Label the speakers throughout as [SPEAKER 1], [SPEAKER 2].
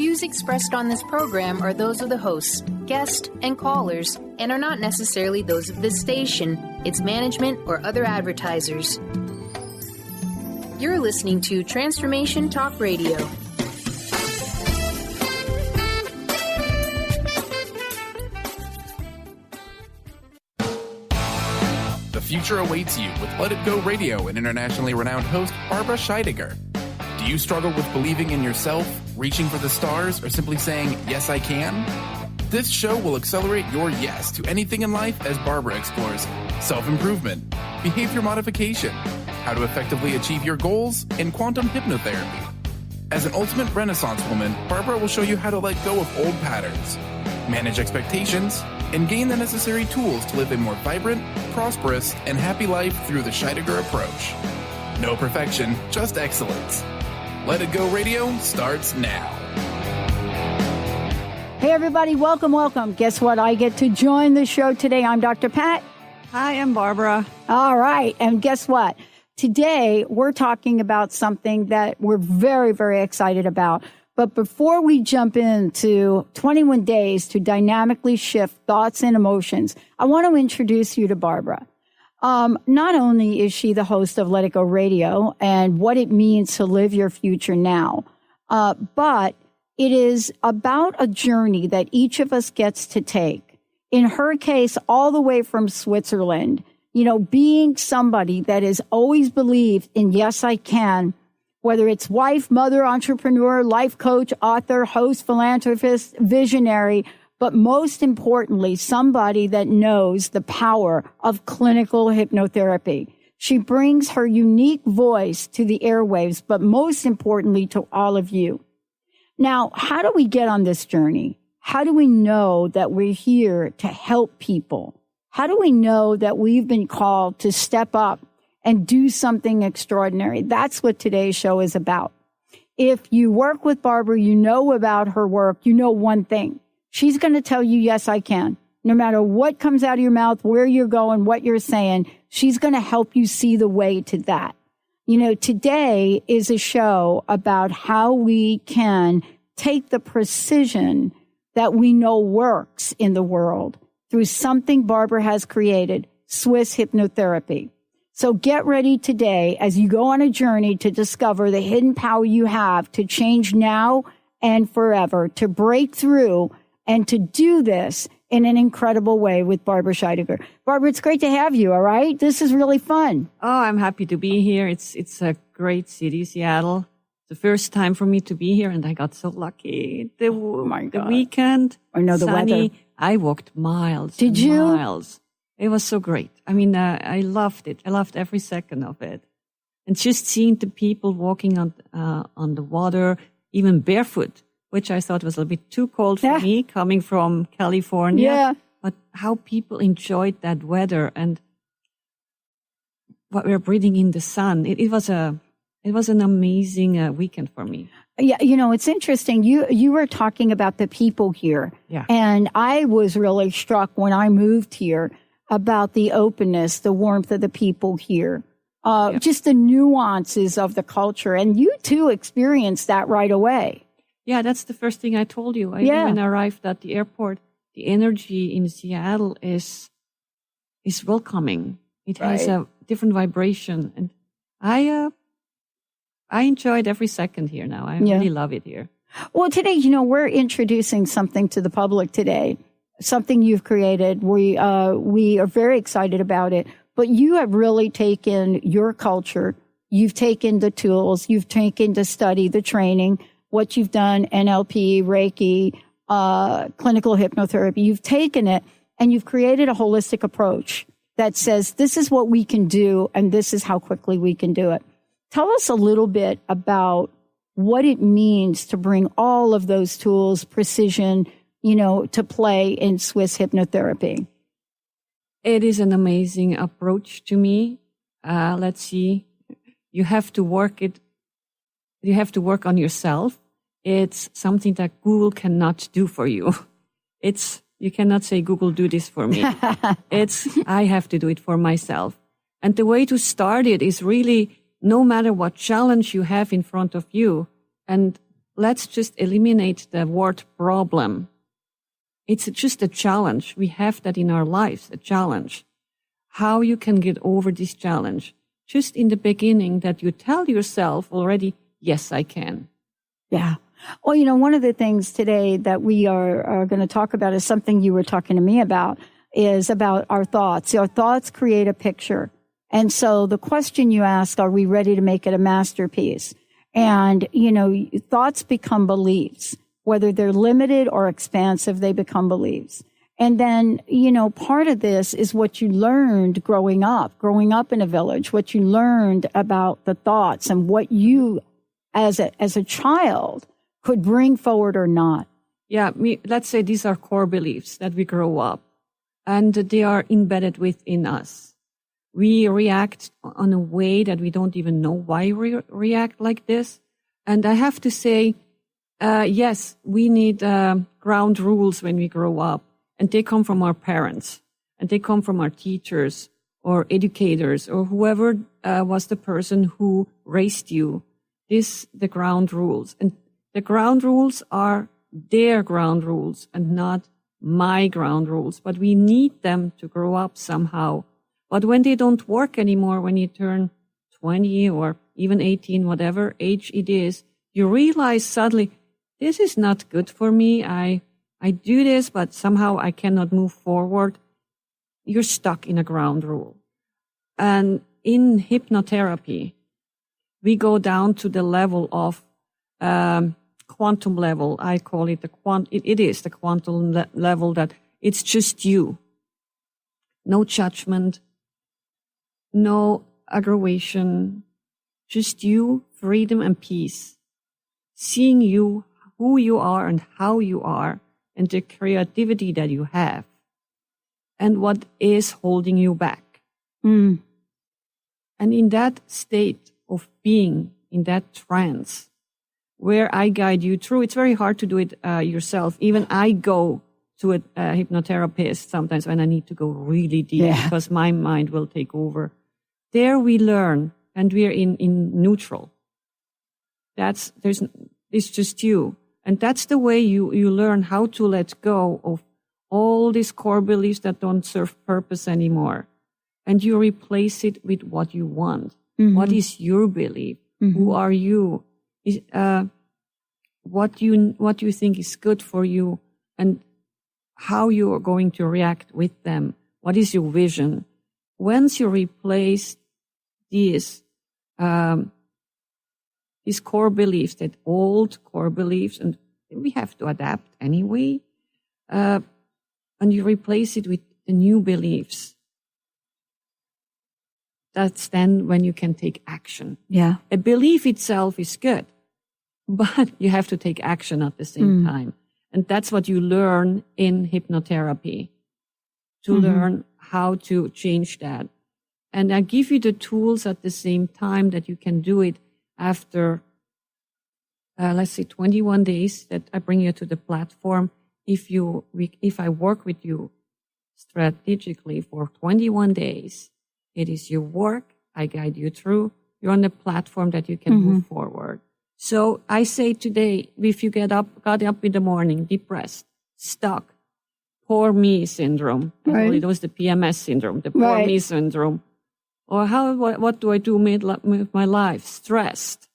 [SPEAKER 1] views expressed on this program are those of the hosts, guests, and callers, and are not necessarily those of this station, its management, or other advertisers. You're listening to Transformation Talk Radio.
[SPEAKER 2] The future awaits you with Let It Go Radio and internationally renowned host Barbara Scheidegger. Do you struggle with believing in yourself, reaching for the stars, or simply saying, yes, I can? This show will accelerate your yes to anything in life as Barbara explores self-improvement, behavior modification, how to effectively achieve your goals, and quantum hypnotherapy. As an ultimate Renaissance woman, Barbara will show you how to let go of old patterns, manage expectations, and gain the necessary tools to live a more vibrant, prosperous, and happy life through the Scheidegger approach. No perfection, just excellence. Let It Go Radio starts now.
[SPEAKER 3] Hey everybody, welcome. Guess what? I get to join the show today. I'm Dr. Pat.
[SPEAKER 4] Hi, I'm Barbara.
[SPEAKER 3] All right, and guess what? Today we're talking about something that we're very, very excited about. But before we jump into 21 days to dynamically shift thoughts and emotions, I want to introduce you to Barbara. Not only is she the host of Let It Go Radio and what it means to live your future now, but it is about a journey that each of us gets to take. In her case, all the way from Switzerland, being somebody that has always believed in yes, I can, whether it's wife, mother, entrepreneur, life coach, author, host, philanthropist, visionary, but most importantly, somebody that knows the power of clinical hypnotherapy. She brings her unique voice to the airwaves, but most importantly to all of you. Now, how do we get on this journey? How do we know that we're here to help people? How do we know that we've been called to step up and do something extraordinary? That's what today's show is about. If you work with Barbara, you know about her work, you know one thing. She's going to tell you, yes, I can. No matter what comes out of your mouth, where you're going, what you're saying, she's going to help you see the way to that. Today is a show about how we can take the precision that we know works in the world through something Barbara has created, Swiss hypnotherapy. So get ready today as you go on a journey to discover the hidden power you have to change now and forever, to break through and to do this in an incredible way with Barbara Scheidegger. Barbara, it's great to have you, all right? This is really fun.
[SPEAKER 4] Oh, I'm happy to be here. It's a great city, Seattle. The first time for me to be here, and I got so lucky. The weekend,
[SPEAKER 3] I know the
[SPEAKER 4] sunny,
[SPEAKER 3] weather.
[SPEAKER 4] I walked miles.
[SPEAKER 3] Did you?
[SPEAKER 4] Miles. It was so great. I mean, I loved it. I loved every second of it. And just seeing the people walking on the water, even barefoot, which I thought was a little bit too cold for me, coming from California.
[SPEAKER 3] Yeah.
[SPEAKER 4] But how people enjoyed that weather and what we're breathing in the sun. It was an amazing weekend for me.
[SPEAKER 3] Yeah, it's interesting. You were talking about the people here.
[SPEAKER 4] Yeah.
[SPEAKER 3] And I was really struck when I moved here about the openness, the warmth of the people here, just the nuances of the culture. And you too experienced that right away.
[SPEAKER 4] Yeah, that's the first thing I told you. When I arrived at the airport, the energy in Seattle is welcoming. It has a different vibration. And I enjoyed every second here now. I really love it here.
[SPEAKER 3] Well, today, we're introducing something to the public today, something you've created. We are very excited about it. But you have really taken your culture. You've taken the tools. You've taken the study, the training, what you've done, NLP, Reiki, clinical hypnotherapy. You've taken it and you've created a holistic approach that says this is what we can do and this is how quickly we can do it. Tell us a little bit about what it means to bring all of those tools, precision, to play in Swiss hypnotherapy.
[SPEAKER 4] It is an amazing approach to me. Let's see. You have to work it. You have to work on yourself. It's something that Google cannot do for you. You cannot say, Google, do this for me. I have to do it for myself. And the way to start it is really, no matter what challenge you have in front of you, and let's just eliminate the word problem. It's just a challenge. We have that in our lives, a challenge. How you can get over this challenge. Just in the beginning that you tell yourself already, yes, I can.
[SPEAKER 3] Yeah. Well, one of the things today that we are going to talk about is something you were talking to me about, is about our thoughts. Our thoughts create a picture. And so the question you ask, are we ready to make it a masterpiece? And, thoughts become beliefs. Whether they're limited or expansive, they become beliefs. And then, part of this is what you learned growing up in a village, what you learned about the thoughts and what you as a child could bring forward or not.
[SPEAKER 4] Yeah, let's say these are core beliefs that we grow up and they are embedded within us. We react on a way that we don't even know why we react like this. And I have to say, yes, we need ground rules when we grow up. And they come from our parents. And they come from our teachers or educators or whoever was the person who raised you. The ground rules. And the ground rules are their ground rules and not my ground rules. But we need them to grow up somehow. But when they don't work anymore, when you turn 20 or even 18, whatever age it is, you realize suddenly, this is not good for me. I do this, but somehow I cannot move forward. You're stuck in a ground rule. And in hypnotherapy, we go down to the level of quantum level. I call it it is the quantum level that it's just you. No judgment, no aggravation, just you, freedom and peace. Seeing you, who you are and how you are, and the creativity that you have, and what is holding you back. And in that state of being, in that trance, where I guide you through, it's very hard to do it yourself. Even I go to a hypnotherapist sometimes when I need to go really deep because my mind will take over. There we learn, and we're in neutral. It's just you. And that's the way you learn how to let go of all these core beliefs that don't serve purpose anymore. And you replace it with what you want. Mm-hmm. What is your belief? Mm-hmm. Who are you? What you think is good for you and how you are going to react with them. What is your vision? Once you replace these core beliefs, that old core beliefs, and we have to adapt anyway, and you replace it with the new beliefs, that's then when you can take action. Yeah. A belief itself is good, but you have to take action at the same time. And that's what you learn in hypnotherapy, to learn how to change that. And I give you the tools at the same time that you can do it after, let's say, 21 days that I bring you to the platform. If I work with you strategically for 21 days, it is your work. I guide you through. You're on the platform that you can move forward. So I say today, if you got up in the morning, depressed, stuck, poor me syndrome. Right. It was the PMS syndrome, the poor me syndrome. Or what do I do with my life? Stressed.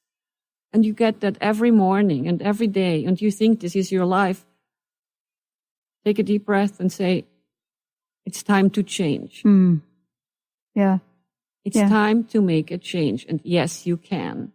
[SPEAKER 4] And you get that every morning and every day, and you think this is your life. Take a deep breath and say, it's time to change.
[SPEAKER 3] Yeah.
[SPEAKER 4] It's time to make a change. And yes, you can.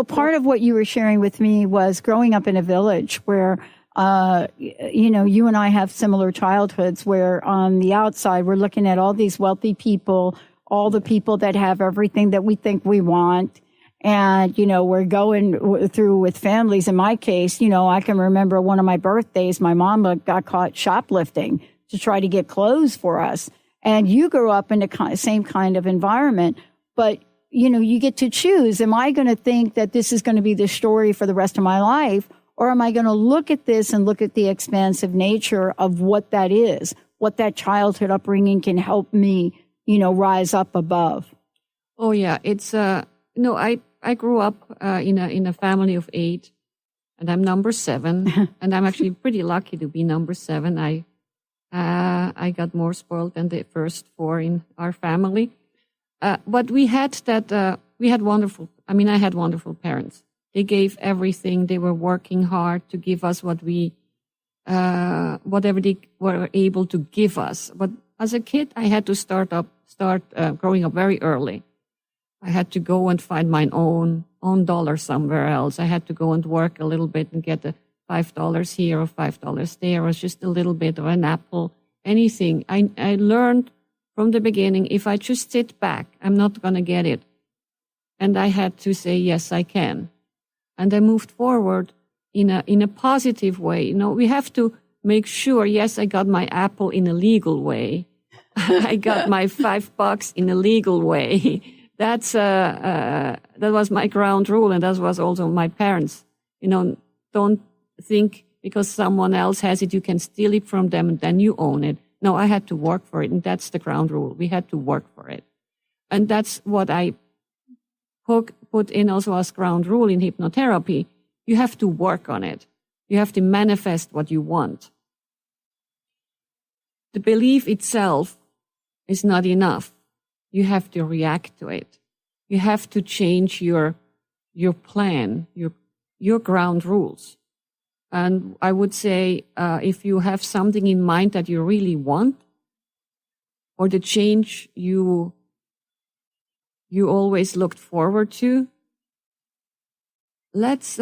[SPEAKER 3] Part of what you were sharing with me was growing up in a village where, you and I have similar childhoods where on the outside, we're looking at all these wealthy people, all the people that have everything that we think we want. And, we're going through with families. In my case, I can remember one of my birthdays, my mom got caught shoplifting to try to get clothes for us. And you grew up in the same kind of environment, but you get to choose. Am I going to think that this is going to be the story for the rest of my life? Or am I going to look at this and look at the expansive nature of what that is, what that childhood upbringing can help me, rise up above?
[SPEAKER 4] Oh, yeah. It's, I I grew up in a family of 8, and I'm number 7, and I'm actually pretty lucky to be number 7. I got more spoiled than the first 4 in our family, but I had wonderful parents. They gave everything. They were working hard to give us whatever they were able to give us. But as a kid, I had to start growing up very early. I had to go and find my own dollar somewhere else. I had to go and work a little bit and get a $5 here or $5 there, or just a little bit of an apple, anything. I learned from the beginning, if I just sit back, I'm not going to get it. And I had to say, yes, I can. And I moved forward in a positive way. We have to make sure, yes, I got my apple in a legal way. I got my $5 in a legal way. That was my ground rule, and that was also my parents. Don't think because someone else has it, you can steal it from them and then you own it. No, I had to work for it, and that's the ground rule. We had to work for it. And that's what I put in also as ground rule in hypnotherapy. You have to work on it. You have to manifest what you want. The belief itself is not enough. You have to react to it. You have to change your plan, your ground rules. And I would say, if you have something in mind that you really want, or the change you always looked forward to, let's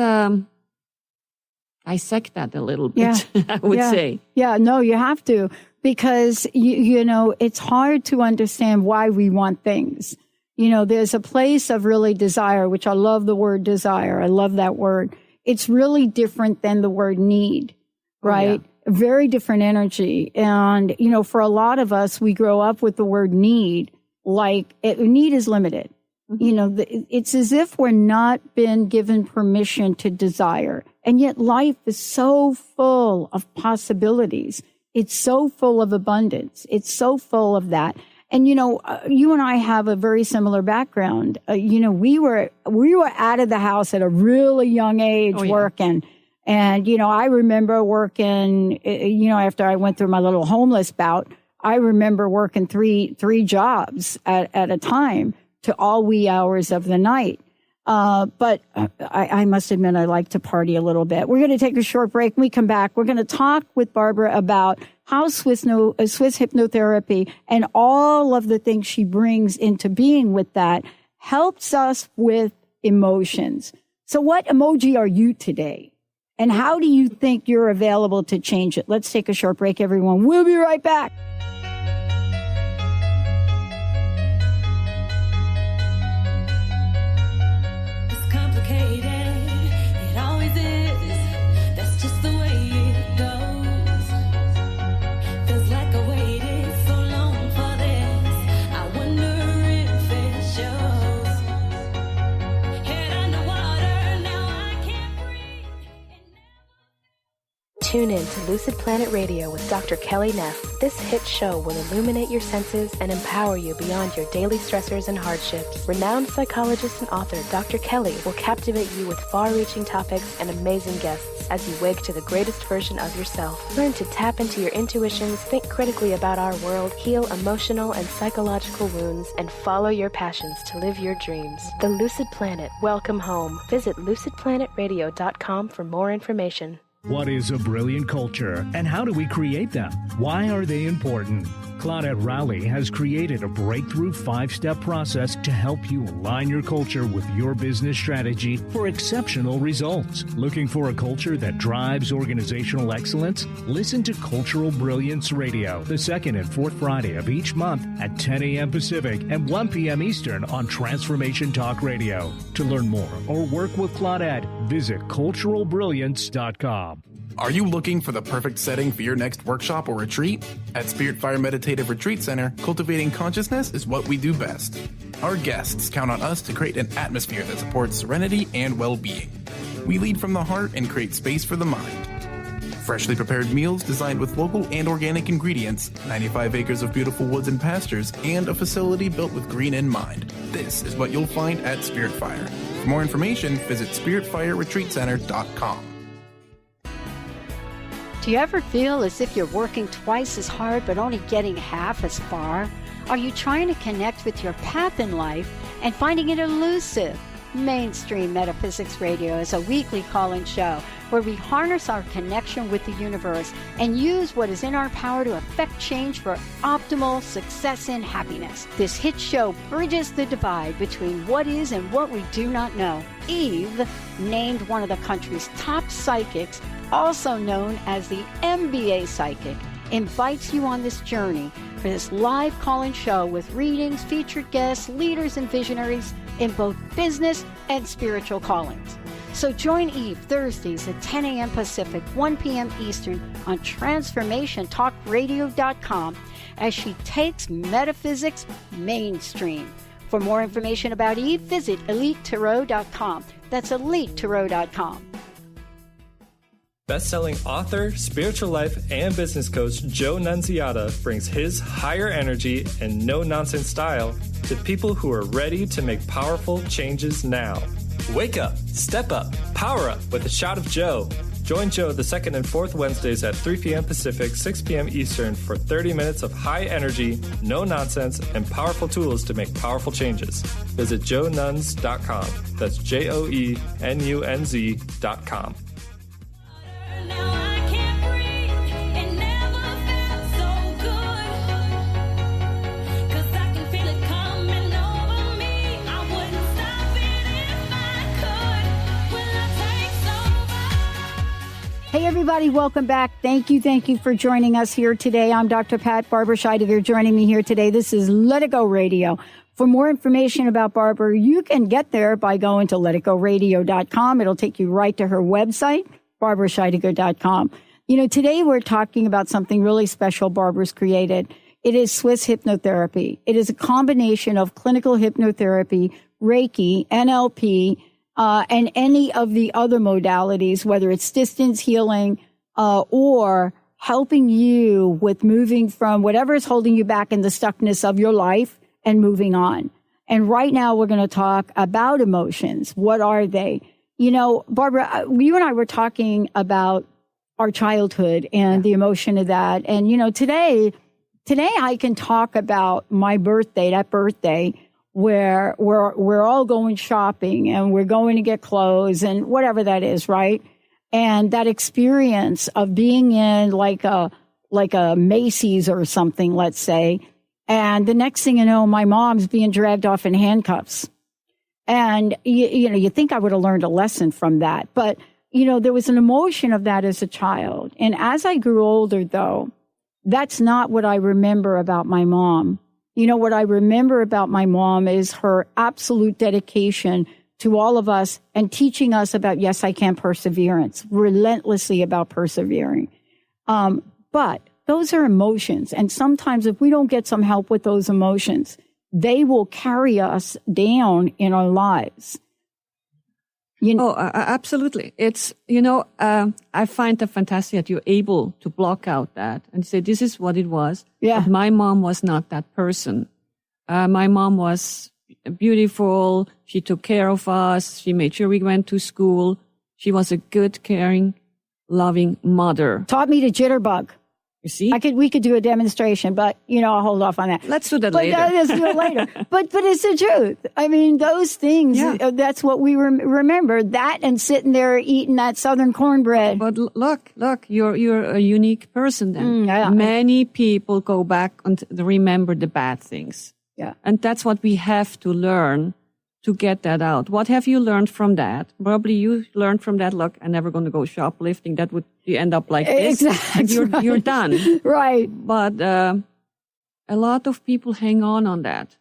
[SPEAKER 4] dissect that a little bit, I would say.
[SPEAKER 3] Yeah, no, you have to, because, it's hard to understand why we want things. There's a place of really desire, which I love the word desire. I love that word. It's really different than the word need, right? Oh, yeah. Very different energy. And, for a lot of us, we grow up with the word need, need is limited. Mm-hmm. It's as if we're not been given permission to desire. And yet life is so full of possibilities. It's so full of abundance. It's so full of that. And, you and I have a very similar background. We were out of the house at a really young age working. And, I remember working, after I went through my little homeless bout, I remember working three jobs at a time to all wee hours of the night. But I must admit, I like to party a little bit. We're going to take a short break. When we come back, we're going to talk with Barbara about how Swiss hypnotherapy and all of the things she brings into being with that helps us with emotions. So what emoji are you today? And how do you think you're available to change it? Let's take a short break, everyone. We'll be right back.
[SPEAKER 5] Tune in to Lucid Planet Radio with Dr. Kelly Neff. This hit show will illuminate your senses and empower you beyond your daily stressors and hardships. Renowned psychologist and author Dr. Kelly will captivate you with far-reaching topics and amazing guests as you wake to the greatest version of yourself. Learn to tap into your intuitions, think critically about our world, heal emotional and psychological wounds, and follow your passions to live your dreams. The Lucid Planet. Welcome home. Visit lucidplanetradio.com for more information.
[SPEAKER 6] What is a brilliant culture, and how do we create them? Why are they important? Claudette Rowley has created a breakthrough 5-step process to help you align your culture with your business strategy for exceptional results. Looking for a culture that drives organizational excellence? Listen to Cultural Brilliance Radio, the second and fourth Friday of each month at 10 a.m. Pacific and 1 p.m. Eastern on Transformation Talk Radio. To learn more or work with Claudette, visit culturalbrilliance.com.
[SPEAKER 2] Are you looking for the perfect setting for your next workshop or retreat? At Spirit Fire Meditative Retreat Center, cultivating consciousness is what we do best. Our guests count on us to create an atmosphere that supports serenity and well-being. We lead from the heart and create space for the mind. Freshly prepared meals designed with local and organic ingredients, 95 acres of beautiful woods and pastures, and a facility built with green in mind. This is what you'll find at Spiritfire. For more information, visit spiritfireretreatcenter.com.
[SPEAKER 3] Do you ever feel as if you're working twice as hard but only getting half as far? Are you trying to connect with your path in life and finding it elusive? Mainstream Metaphysics Radio is a weekly call-in show where we harness our connection with the universe and use what is in our power to affect change for optimal success and happiness. This hit show bridges the divide between what is and what we do not know. Eve, named one of the country's top psychics, also known as the MBA psychic, invites you on this journey for this live call-in show with readings, featured guests, leaders, and visionaries in both business and spiritual callings. So join Eve Thursdays at 10 a.m. Pacific, 1 p.m. Eastern on TransformationTalkRadio.com as she takes metaphysics mainstream. For more information about Eve, visit EliteTarot.com. That's EliteTarot.com.
[SPEAKER 7] Best-selling author, spiritual life, and business coach Joe Nunziata brings his higher energy and no-nonsense style to people who are ready to make powerful changes now. Wake up, step up, power up with a shot of Joe. Join Joe the second and fourth Wednesdays at 3 p.m. Pacific, 6 p.m. Eastern for 30 minutes of high energy, no nonsense, and powerful tools to make powerful changes. Visit joenuns.com. That's JOENUNZ.com.
[SPEAKER 3] Hey, everybody, welcome back. Thank you for joining us here today. I'm Dr. Pat Barbara Scheidegger. Joining me here today, this is Let It Go Radio. For more information about Barbara, you can get there by going to letitgoradio.com. It'll take you right to her website, barbarascheidegger.com. You know, today we're talking about something really special Barbara's created. It is Swiss hypnotherapy. It is a combination of clinical hypnotherapy, Reiki, NLP, and any of the other modalities, whether it's distance healing or helping you with moving from whatever is holding you back in the stuckness of your life and moving on. And right now we're going to talk about emotions. What are they? You know, Barbara, you and I were talking about our childhood and the emotion of that. And, you know, today I can talk about my birthday, that birthday, where we're all going shopping and we're going to get clothes and whatever that is, right? And that experience of being in like a Macy's or something, let's say, and the next thing you know, my mom's being dragged off in handcuffs. And you think I would have learned a lesson from that, but you know, there was an emotion of that as a child. And as I grew older, though, that's not what I remember about my mom. You know, what I remember about my mom is her absolute dedication to all of us and teaching us about, yes, I can perseverance, relentlessly about persevering. But those are emotions. And sometimes if we don't get some help with those emotions, they will carry us down in our lives. You know,
[SPEAKER 4] absolutely. It's, I find it fantastic that you're able to block out that and say, this is what it was.
[SPEAKER 3] Yeah.
[SPEAKER 4] But my mom was not that person. My mom was beautiful. She took care of us. She made sure we went to school. She was a good, caring, loving mother.
[SPEAKER 3] Taught me to jitterbug.
[SPEAKER 4] You see?
[SPEAKER 3] We could do a demonstration, but, I'll hold off on that.
[SPEAKER 4] Let's do that later.
[SPEAKER 3] Let's do it later. But it's the truth. I mean, those things, that's what we remember. That and sitting there eating that Southern cornbread.
[SPEAKER 4] But look, you're a unique person then.
[SPEAKER 3] Yeah.
[SPEAKER 4] Many people go back and remember the bad things.
[SPEAKER 3] Yeah.
[SPEAKER 4] And that's what we have to learn to get that out. What have you learned from that? Probably you learned from that, look, I'm never going to go shoplifting. That would you end up like this.
[SPEAKER 3] Exactly.
[SPEAKER 4] You're done.
[SPEAKER 3] Right.
[SPEAKER 4] But a lot of people hang on that.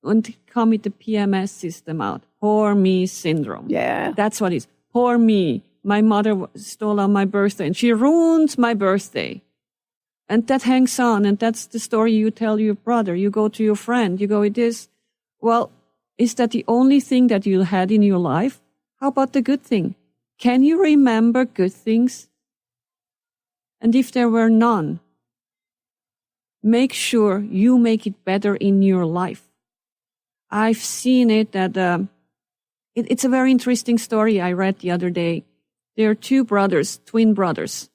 [SPEAKER 4] And they come with the PMS system out. Poor me syndrome.
[SPEAKER 3] Yeah.
[SPEAKER 4] That's what it is. Poor me. My mother stole on my birthday and she ruined my birthday. And that hangs on. And that's the story you tell your brother. You go to your friend. You go with this. Well, is that the only thing that you had in your life? How about the good thing? Can you remember good things? And if there were none, make sure you make it better in your life. I've seen it that it's a very interesting story I read the other day. There are two brothers, twin brothers.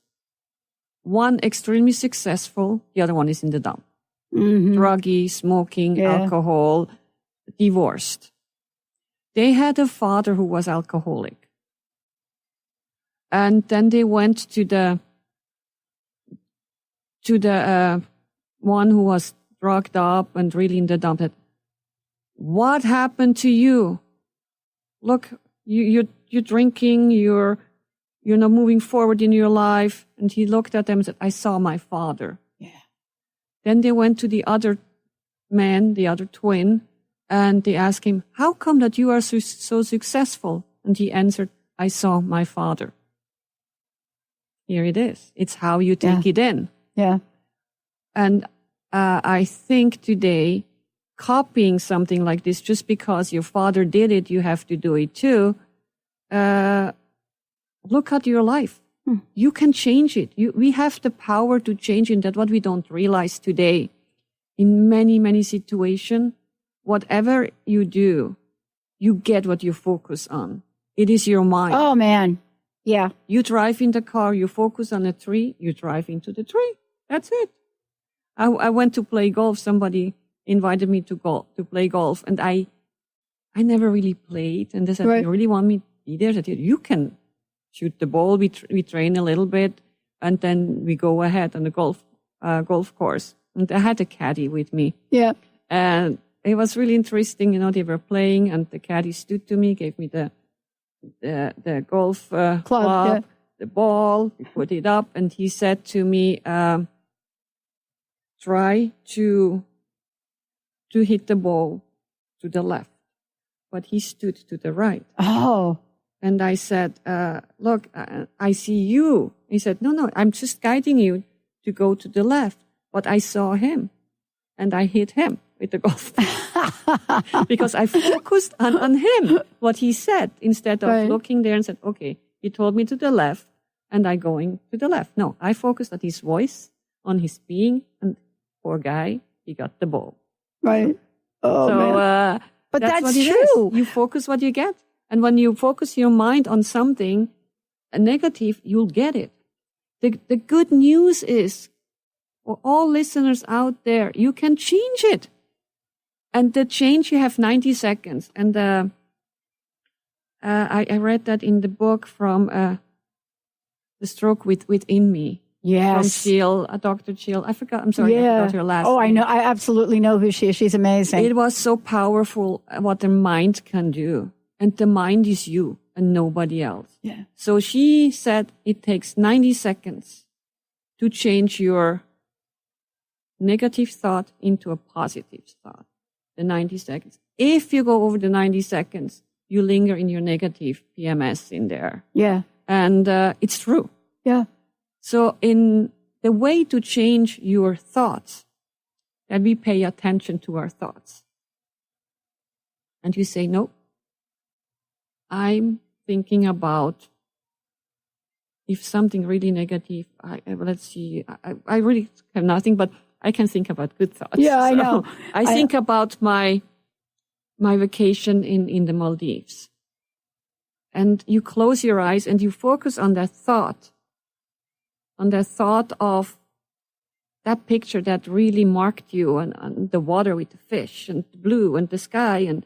[SPEAKER 4] One extremely successful, the other one is in the dump. Druggy, smoking, alcohol, divorced. They had a father who was alcoholic. And then they went to the one who was drugged up and really in the dump. Said, what happened to you? Look, you're drinking, you're not moving forward in your life. And he looked at them and said, I saw my father. Yeah. Then they went to the other man, the other twin, and they asked him, how come that you are so successful? And he answered, I saw my father. Here it is. It's how you take it in.
[SPEAKER 3] Yeah.
[SPEAKER 4] And I think today, copying something like this, just because your father did it, you have to do it too. Look at your life. You can change it. We have the power to change it. That's what we don't realize today. In many, many situations, whatever you do, you get what you focus on. It is your mind.
[SPEAKER 3] Oh, man. Yeah.
[SPEAKER 4] You drive in the car, you focus on a tree, you drive into the tree. That's it. I went to play golf. Somebody invited me to play golf, and I never really played. And they said, you really want me to be there? I said, you can shoot the ball. We train a little bit, and then we go ahead on the golf course. And I had a caddy with me. Yeah. And it was really interesting. You know, they were playing, and the caddy stood to me, gave me the golf club, the ball, we put it up, and he said to me, try to hit the ball to the left. But he stood to the right. Oh. And I said, look, I see you. He said, no, I'm just guiding you to go to the left. But I saw him, and I hit him with the golf ball. Because I focused on him, what he said, instead of looking there and said, okay, he told me to the left, and I going to the left. No, I focused on his voice, on his being, and poor guy, he got the ball. Right. Oh, so, man. But that's true. You focus what you get. And when you focus your mind on something negative, you'll get it. The good news is, for all listeners out there, you can change it. And the change, you have 90 seconds. And I read that in the book from The Stroke Within Me. Yes. From Dr. Jill. I forgot her last name. Oh, I know. I absolutely know who she is. She's amazing. It was so powerful what the mind can do. And the mind is you and nobody else. Yeah. So she said it takes 90 seconds to change your negative thought into a positive thought. The 90 seconds. If you go over the 90 seconds, you linger in your negative PMS in there. Yeah. And it's true. Yeah. So in the way to change your thoughts, that we pay attention to our thoughts. And you say, no, I'm thinking about if something really negative, let's see, I really have nothing, but I can think about good thoughts. Yeah, I know. I think about my vacation in the Maldives. And you close your eyes and you focus on that thought of that picture that really marked you and the water with the fish and the blue and the sky and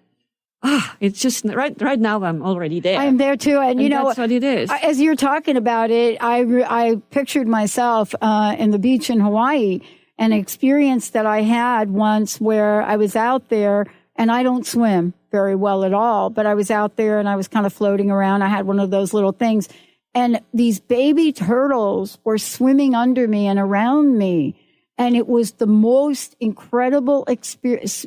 [SPEAKER 4] it's just right now I'm already there. I'm there too. And you know, that's what it is. As you're talking about it, I pictured myself in the beach in Hawaii, an experience that I had once where I was out there, and I don't swim very well at all, but I was out there and I was kind of floating around. I had one of those little things, and these baby turtles were swimming under me and around me. And it was the most incredible experience,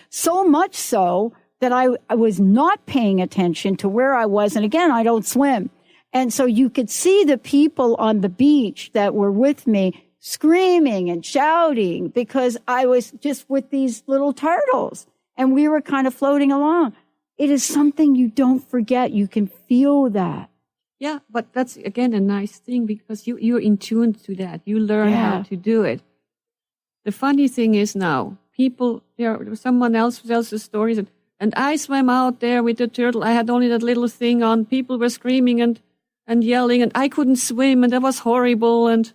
[SPEAKER 4] so much so that I was not paying attention to where I was. And again, I don't swim. And so you could see the people on the beach that were with me screaming and shouting because I was just with these little turtles and we were kind of floating along. It is something you don't forget. You can feel that. Yeah, but that's, again, a nice thing because you're in tune to that. You learn how to do it. The funny thing is now, someone else tells the stories, and I swam out there with the turtle. I had only that little thing on. People were screaming and yelling, and I couldn't swim, and that was horrible. And,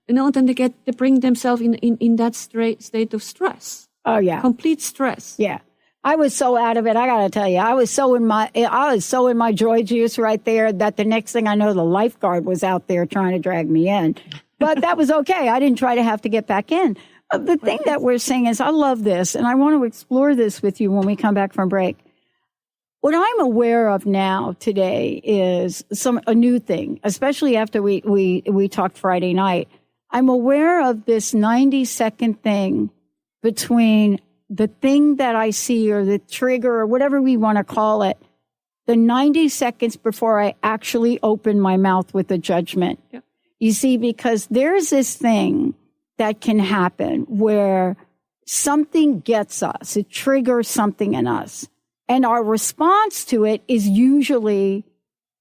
[SPEAKER 4] then they bring themselves in that state of stress.
[SPEAKER 3] Oh, yeah.
[SPEAKER 4] Complete stress.
[SPEAKER 3] Yeah. I was so out of it. I got to tell you, I was so in my joy juice right there that the next thing I know, the lifeguard was out there trying to drag me in. But that was okay. I didn't try to have to get back in. The thing that we're saying is, I love this, and I want to explore this with you when we come back from break. What I'm aware of now today is a new thing, especially after we talked Friday night. I'm aware of this 90-second thing between the thing that I see or the trigger or whatever we want to call it, the 90 seconds before I actually open my mouth with a judgment. Yep. You see, because there's this thing that can happen where something gets us, it triggers something in us. And our response to it is usually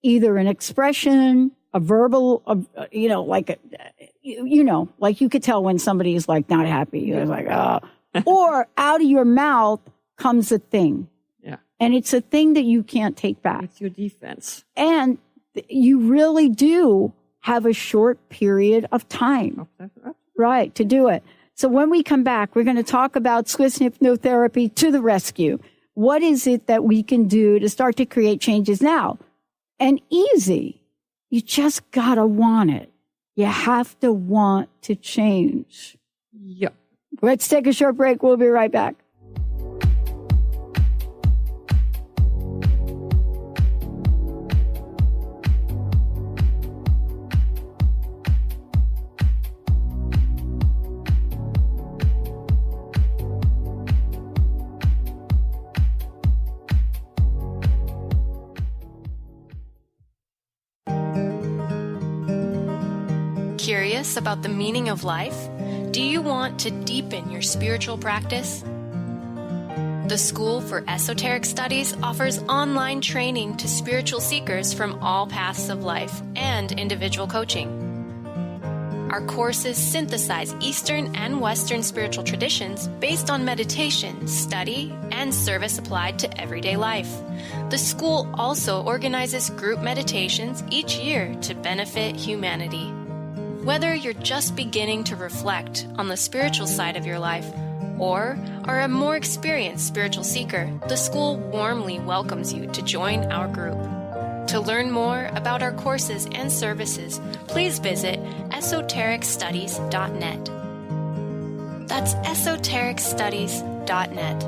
[SPEAKER 3] either an expression, a verbal, like you could tell when somebody is like not happy. You're like, oh. Or out of your mouth comes a thing.
[SPEAKER 4] Yeah.
[SPEAKER 3] And it's a thing that you can't take back.
[SPEAKER 4] It's your defense.
[SPEAKER 3] And you really do have a short period of time, right, to do it. So when we come back, we're going to talk about Swiss hypnotherapy to the rescue. What is it that we can do to start to create changes now? And easy. You just got to want it. You have to want to change.
[SPEAKER 4] Yep.
[SPEAKER 3] Let's take a short break. We'll be right back.
[SPEAKER 8] Curious about the meaning of life? Do you want to deepen your spiritual practice? The School for Esoteric Studies offers online training to spiritual seekers from all paths of life and individual coaching. Our courses synthesize Eastern and Western spiritual traditions based on meditation, study, and service applied to everyday life. The school also organizes group meditations each year to benefit humanity. Whether you're just beginning to reflect on the spiritual side of your life or are a more experienced spiritual seeker, the school warmly welcomes you to join our group. To learn more about our courses and services, please visit esotericstudies.net. That's esotericstudies.net.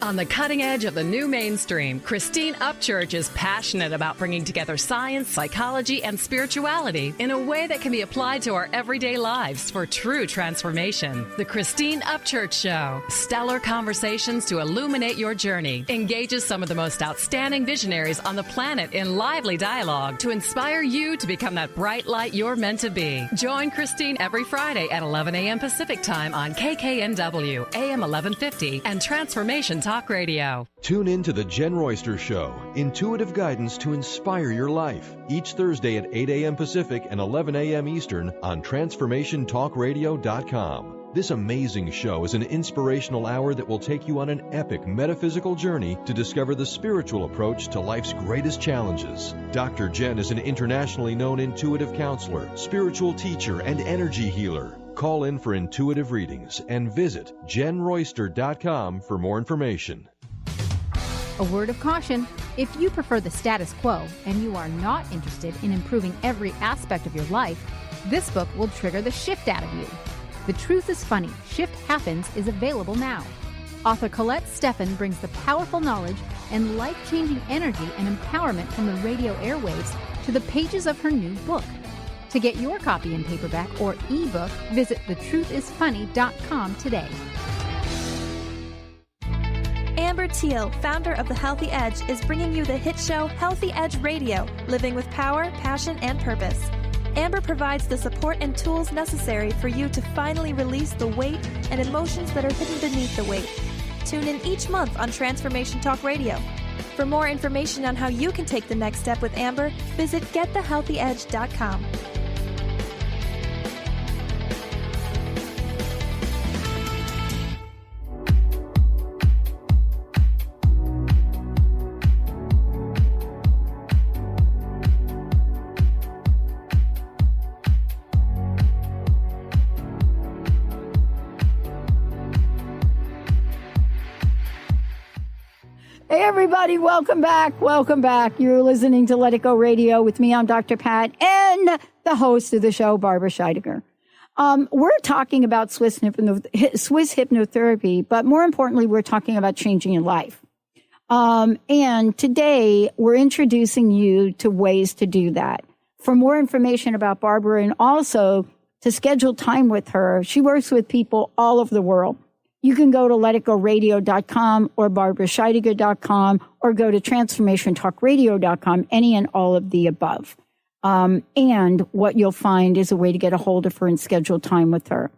[SPEAKER 9] On the cutting edge of the new mainstream, Christine Upchurch is passionate about bringing together science, psychology, and spirituality in a way that can be applied to our everyday lives for true transformation. The Christine Upchurch Show, stellar conversations to illuminate your journey, engages some of the most outstanding visionaries on the planet in lively dialogue to inspire you to become that bright light you're meant to be. Join Christine every Friday at 11 a.m. Pacific Time on KKNW, AM 1150, and Transformation Talk Radio.
[SPEAKER 10] Tune in to the Jen Royster Show, intuitive guidance to inspire your life, each Thursday at 8 a.m. Pacific and 11 a.m. Eastern on TransformationTalkRadio.com. This amazing show is an inspirational hour that will take you on an epic metaphysical journey to discover the spiritual approach to life's greatest challenges. Dr. Jen is an internationally known intuitive counselor, spiritual teacher, and energy healer. Call in for intuitive readings and visit jenroyster.com for more information.
[SPEAKER 11] A word of caution: if you prefer the status quo and you are not interested in improving every aspect of your life, this book will trigger the shift out of you. The Truth is Funny, Shift Happens is available now. Author Colette Steffen brings the powerful knowledge and life-changing energy and empowerment from the radio airwaves to the pages of her new book. To get your copy in paperback or ebook, visit thetruthisfunny.com today.
[SPEAKER 12] Amber Teal, founder of The Healthy Edge, is bringing you the hit show Healthy Edge Radio, living with power, passion, and purpose. Amber provides the support and tools necessary for you to finally release the weight and emotions that are hidden beneath the weight. Tune in each month on Transformation Talk Radio. For more information on how you can take the next step with Amber, visit getthehealthyedge.com.
[SPEAKER 3] Hey, everybody, welcome back. Welcome back. You're listening to Let It Go Radio with me. I'm Dr. Pat and the host of the show, Barbara Scheidegger. We're talking about Swiss hypnotherapy, but more importantly, we're talking about changing your life. And today we're introducing you to ways to do that. For more information about Barbara and also to schedule time with her, she works with people all over the world. You can go to letitgoradio.com or barbarascheidegger.com or go to transformationtalkradio.com, any and all of the above. And what you'll find is a way to get a hold of her and schedule time with her.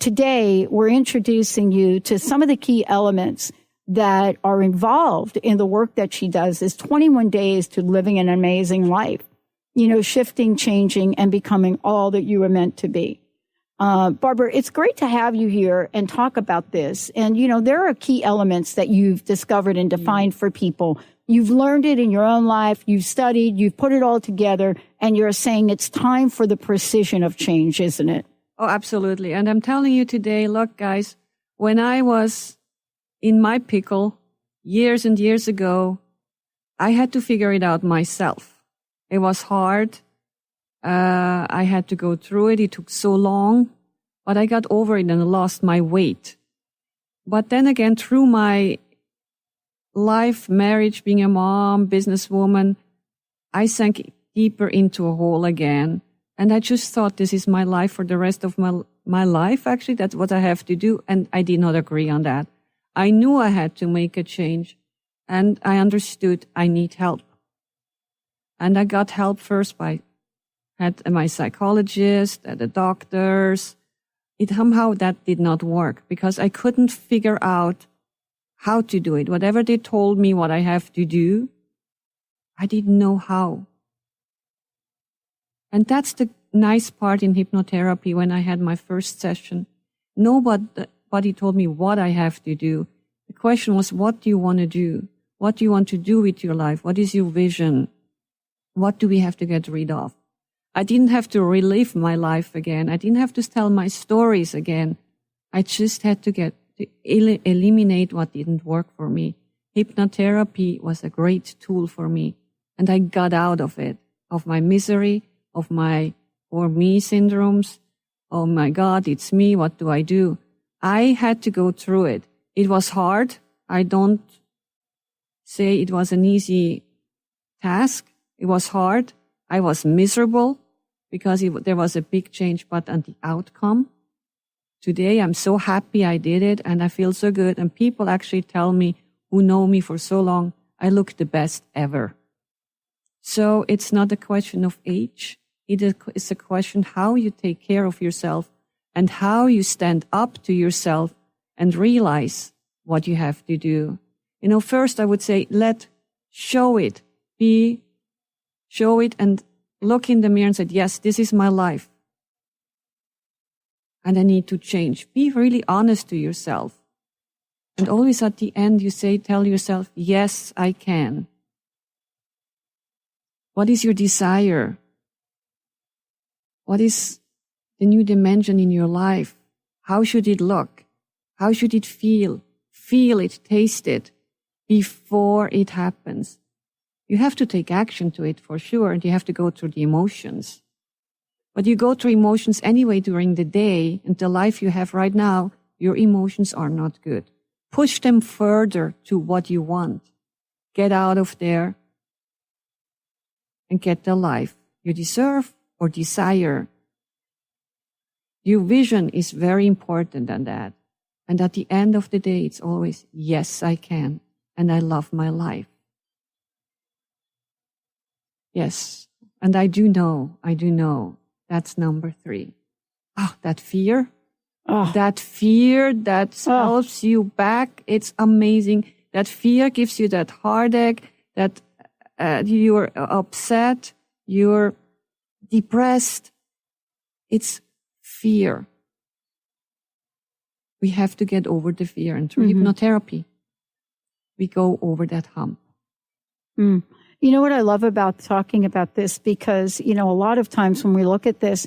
[SPEAKER 3] Today, we're introducing you to some of the key elements that are involved in the work that she does. Is 21 days to living an amazing life, shifting, changing, and becoming all that you were meant to be. Barbara, it's great to have you here and talk about this. And, there are key elements that you've discovered and defined for people. You've learned it in your own life. You've studied, you've put it all together, and you're saying it's time for the precision of change, isn't it?
[SPEAKER 4] Oh, absolutely. And I'm telling you today, look, guys, when I was in my pickle years and years ago, I had to figure it out myself. It was hard. I had to go through it. It took so long, but I got over it and lost my weight. But then again, through my life, marriage, being a mom, businesswoman, I sank deeper into a hole again. And I just thought this is my life for the rest of my life. Actually, that's what I have to do. And I did not agree on that. I knew I had to make a change, and I understood I need help. And I got help first had my psychologist, the doctors. Somehow that did not work because I couldn't figure out how to do it. Whatever they told me what I have to do, I didn't know how. And that's the nice part in hypnotherapy. When I had my first session, nobody told me what I have to do. The question was, what do you want to do? What do you want to do with your life? What is your vision? What do we have to get rid of? I didn't have to relive my life again. I didn't have to tell my stories again. I just had to eliminate what didn't work for me. Hypnotherapy was a great tool for me. And I got out of it, of my misery, of my or me syndromes. Oh my God, it's me. What do I do? I had to go through it. It was hard. I don't say it was an easy task. It was hard. I was miserable because there was a big change, but on the outcome, today I'm so happy I did it and I feel so good. And people actually tell me, who know me for so long, I look the best ever. So it's not a question of age. It's a question how you take care of yourself and how you stand up to yourself and realize what you have to do. First I would say, show it and look in the mirror and say, yes, this is my life. And I need to change. Be really honest to yourself. And always at the end, tell yourself, yes, I can. What is your desire? What is the new dimension in your life? How should it look? How should it feel? Feel it, taste it before it happens. You have to take action to it for sure, and you have to go through the emotions. But you go through emotions anyway during the day, and the life you have right now, your emotions are not good. Push them further to what you want. Get out of there and get the life you deserve or desire. Your vision is very important than that. And at the end of the day, it's always, yes, I can, and I love my life. Yes, and I do know, that's number 3. That fear, That fear that helps you back, it's amazing. That fear gives you that heartache, that you're upset, you're depressed. It's fear. We have to get over the fear. And through hypnotherapy, we go over that hump.
[SPEAKER 3] You know what I love about talking about this? Because, a lot of times when we look at this,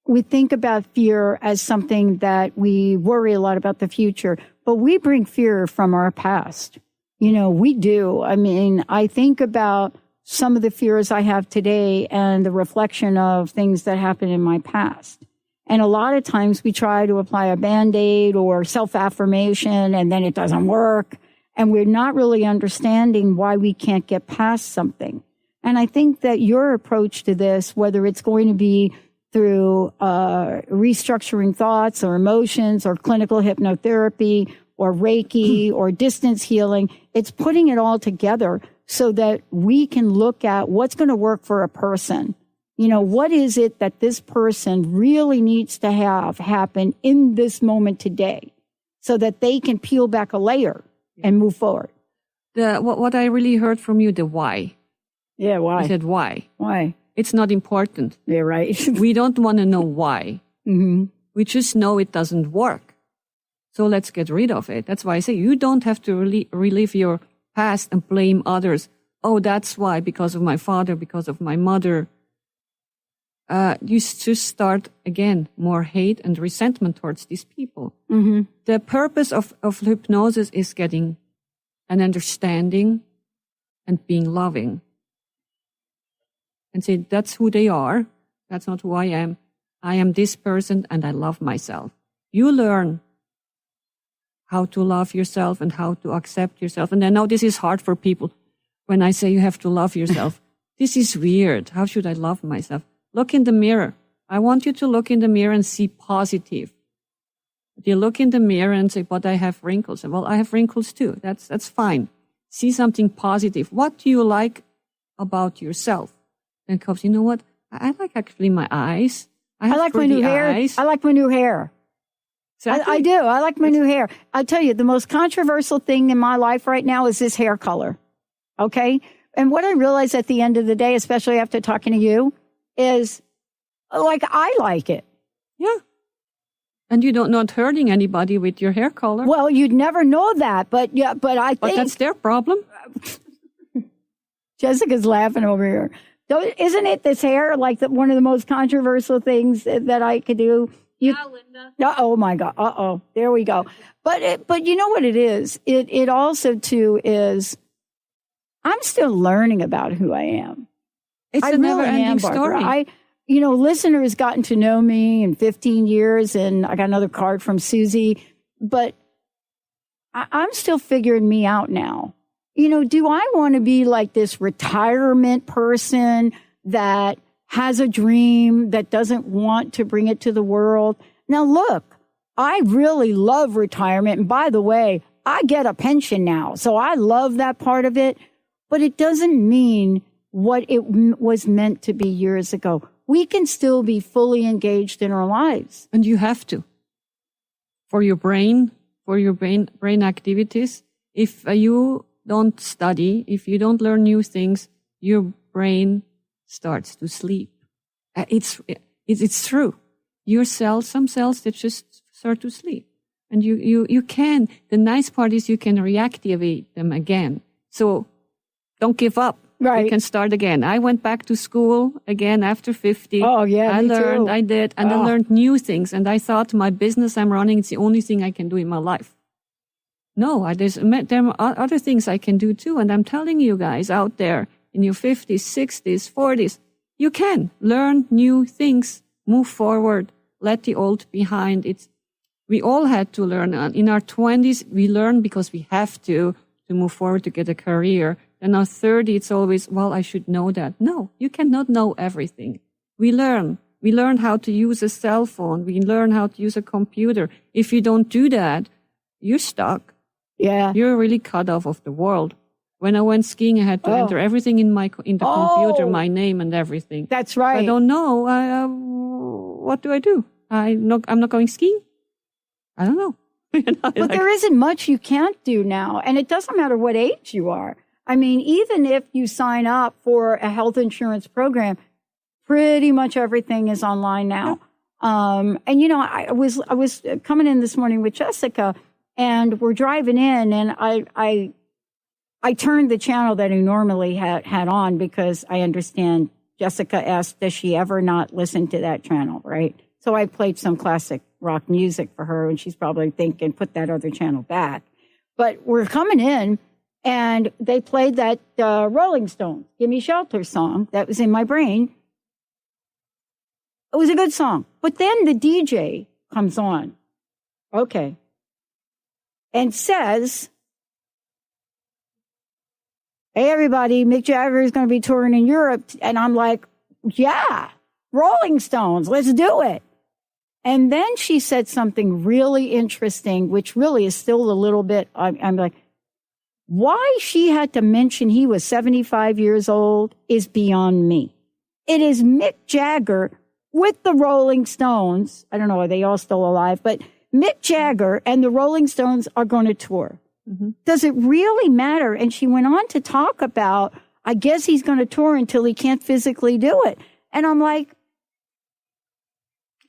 [SPEAKER 3] we think about fear as something that we worry a lot about the future, but we bring fear from our past. We do. I mean, I think about some of the fears I have today and the reflection of things that happened in my past. And a lot of times we try to apply a Band-Aid or self-affirmation and then it doesn't work. And we're not really understanding why we can't get past something. And I think that your approach to this, whether it's going to be through restructuring thoughts or emotions or clinical hypnotherapy or Reiki or distance healing, it's putting it all together so that we can look at what's going to work for a person. What is it that this person really needs to have happen in this moment today so that they can peel back a layer and move forward?
[SPEAKER 4] What I really heard from you, the why.
[SPEAKER 3] Yeah, why?
[SPEAKER 4] You said why.
[SPEAKER 3] Why?
[SPEAKER 4] It's not important.
[SPEAKER 3] Yeah, right.
[SPEAKER 4] We don't want to know why. We just know it doesn't work. So let's get rid of it. That's why I say you don't have to relive your past and blame others. Oh, that's why, because of my father, because of my mother. You just start, again, more hate and resentment towards these people. The purpose of hypnosis is getting an understanding and being loving. And say, that's who they are. That's not who I am. I am this person and I love myself. You learn how to love yourself and how to accept yourself. And I know this is hard for people when I say you have to love yourself. This is weird. How should I love myself? Look in the mirror. I want you to look in the mirror and see positive. You look in the mirror and say, but I have wrinkles. Well, I have wrinkles too. That's fine. See something positive. What do you like about yourself? And comes, you know what? I like actually my eyes. I
[SPEAKER 3] like my new hair. I like my new hair.
[SPEAKER 4] Exactly.
[SPEAKER 3] I do. I like my new hair. I tell you, the most controversial thing in my life right now is this hair color. Okay? And what I realize at the end of the day, especially after talking to you, is like I like it.
[SPEAKER 4] Yeah. And you're not hurting anybody with your hair color.
[SPEAKER 3] Well, you'd never know that, but I think...
[SPEAKER 4] But that's their problem.
[SPEAKER 3] Jessica's laughing over here. Isn't it this hair like one of the most controversial things that I could do?
[SPEAKER 8] Linda.
[SPEAKER 3] Oh my God. Uh-oh. There we go. But you know what it is? It also too is I'm still learning about who I am.
[SPEAKER 4] It's a never-ending story.
[SPEAKER 3] Listeners gotten to know me in 15 years, and I got another card from Susie, but I'm still figuring me out now. Do I want to be like this retirement person that has a dream that doesn't want to bring it to the world? Now, look, I really love retirement. And by the way, I get a pension now, so I love that part of it, but it doesn't mean what it was meant to be years ago. We can still be fully engaged in our lives.
[SPEAKER 4] And you have to. For your brain activities. If you don't study, if you don't learn new things, your brain starts to sleep. It's true. Your cells, some cells that just start to sleep. And you can, the nice part is you can reactivate them again. So don't give up.
[SPEAKER 3] Right.
[SPEAKER 4] You can start again. I went back to school again after 50.
[SPEAKER 3] Oh, yeah,
[SPEAKER 4] I learned,
[SPEAKER 3] too.
[SPEAKER 4] I did, and I learned new things. And I thought my business I'm running, it's the only thing I can do in my life. No, there are other things I can do too. And I'm telling you guys out there in your 50s, 60s, 40s, you can learn new things, move forward, let the old behind. We all had to learn. In our 20s, we learn because we have to move forward to get a career. And now 30, it's always, well, I should know that. No, you cannot know everything. We learn. We learn how to use a cell phone. We learn how to use a computer. If you don't do that, you're stuck.
[SPEAKER 3] Yeah.
[SPEAKER 4] You're really cut off of the world. When I went skiing, I had to enter everything in the computer, my name and everything.
[SPEAKER 3] That's right.
[SPEAKER 4] I don't know. What do I do? I'm not going skiing. I don't know.
[SPEAKER 3] But there isn't much you can't do now. And it doesn't matter what age you are. I mean, even if you sign up for a health insurance program, pretty much everything is online now. And, I was coming in this morning with Jessica, and we're driving in, and I turned the channel that I normally had on because I understand Jessica asked, does she ever not listen to that channel, right? So I played some classic rock music for her, and she's probably thinking, put that other channel back. But we're coming in, and they played that Rolling Stones, Gimme Shelter song that was in my brain. It was a good song. But then the DJ comes on. Okay. And says, hey, everybody, Mick Jagger is going to be touring in Europe. And I'm like, yeah, Rolling Stones, let's do it. And then she said something really interesting, which really is still a little bit, I'm like, why she had to mention he was 75 years old is beyond me. It is Mick Jagger with the Rolling Stones. I don't know, are they all still alive? But Mick Jagger and the Rolling Stones are going to tour. Mm-hmm. Does it really matter? And she went on to talk about, I guess he's going to tour until he can't physically do it. And I'm like,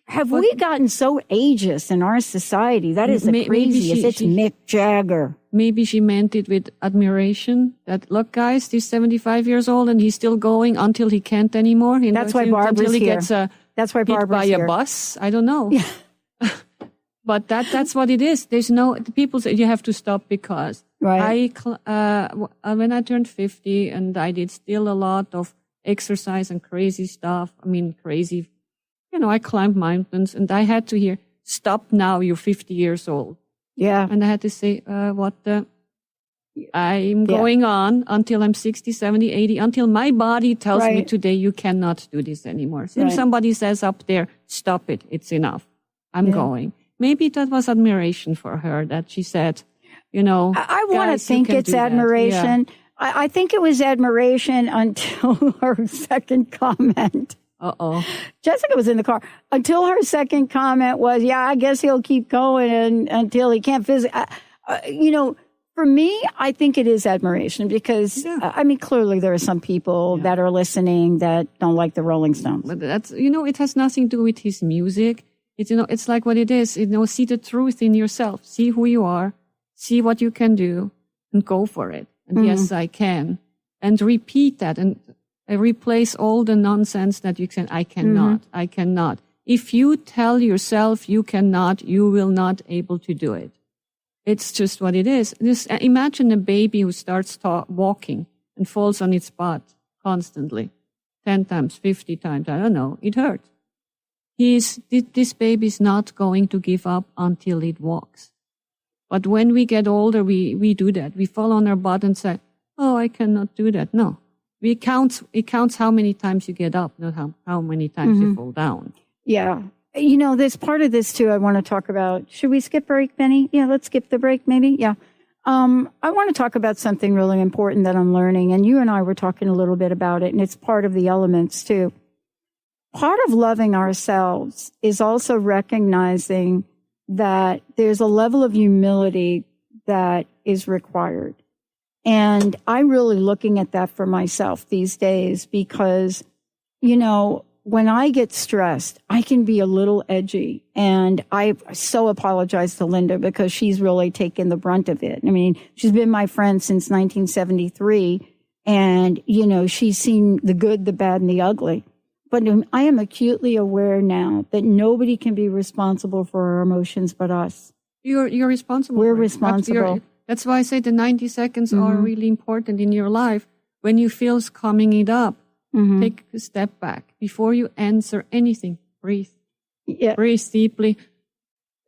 [SPEAKER 3] have we gotten so ageist in our society? That is the craziest. It's Mick Jagger.
[SPEAKER 4] Maybe she meant it with admiration. That, look, guys, he's 75 years old and he's still going until he can't anymore.
[SPEAKER 3] That's why Barbara's here. That's why Barbara's
[SPEAKER 4] hit by
[SPEAKER 3] here.
[SPEAKER 4] A bus. I don't know.
[SPEAKER 3] Yeah.
[SPEAKER 4] But that's what it is. There's no, people say you have to stop because
[SPEAKER 3] right.
[SPEAKER 4] When I turned 50 and I did still a lot of exercise and crazy stuff. I mean, crazy. I climbed mountains and I had to hear, stop now, you're 50 years old.
[SPEAKER 3] Yeah.
[SPEAKER 4] And I had to say, I'm going on until I'm 60, 70, 80, until my body tells me today you cannot do this anymore. So if somebody says up there, stop it, it's enough. I'm going. Maybe that was admiration for her that she said,
[SPEAKER 3] I want to think it's admiration. Yeah. I think it was admiration until her second comment.
[SPEAKER 4] Uh-oh.
[SPEAKER 3] Jessica was in the car until her second comment was, yeah, I guess he'll keep going until he can't physically. For me, I think it is admiration because, clearly there are some people that are listening that don't like the Rolling Stones.
[SPEAKER 4] But that's, it has nothing to do with his music. It's, it's like what it is. See the truth in yourself. See who you are. See what you can do and go for it. And yes, I can. And repeat that and replace all the nonsense that you can, I cannot, I cannot. If you tell yourself you cannot, you will not able to do it. It's just what it is. Just imagine a baby who starts walking and falls on its butt constantly, 10 times, 50 times, I don't know, it hurts. This baby is not going to give up until it walks. But when we get older, we do that. We fall on our butt and say, oh, I cannot do that. No. It counts how many times you get up, not how many times you fall down.
[SPEAKER 3] Yeah. There's part of this, too, I want to talk about. Should we skip break, Benny? Yeah, let's skip the break, maybe. Yeah. I want to talk about something really important that I'm learning, and you and I were talking a little bit about it, and it's part of the elements, too. Part of loving ourselves is also recognizing that there's a level of humility that is required. And I'm really looking at that for myself these days because, when I get stressed, I can be a little edgy. And I so apologize to Linda because she's really taken the brunt of it. I mean, she's been my friend since 1973. And, she's seen the good, the bad, and the ugly. But I am acutely aware now that nobody can be responsible for our emotions but us.
[SPEAKER 4] You're responsible.
[SPEAKER 3] We're responsible.
[SPEAKER 4] That's why I say the 90 seconds are really important in your life. When you feel coming it up, take a step back. Before you answer anything, breathe.
[SPEAKER 3] Yeah.
[SPEAKER 4] Breathe deeply.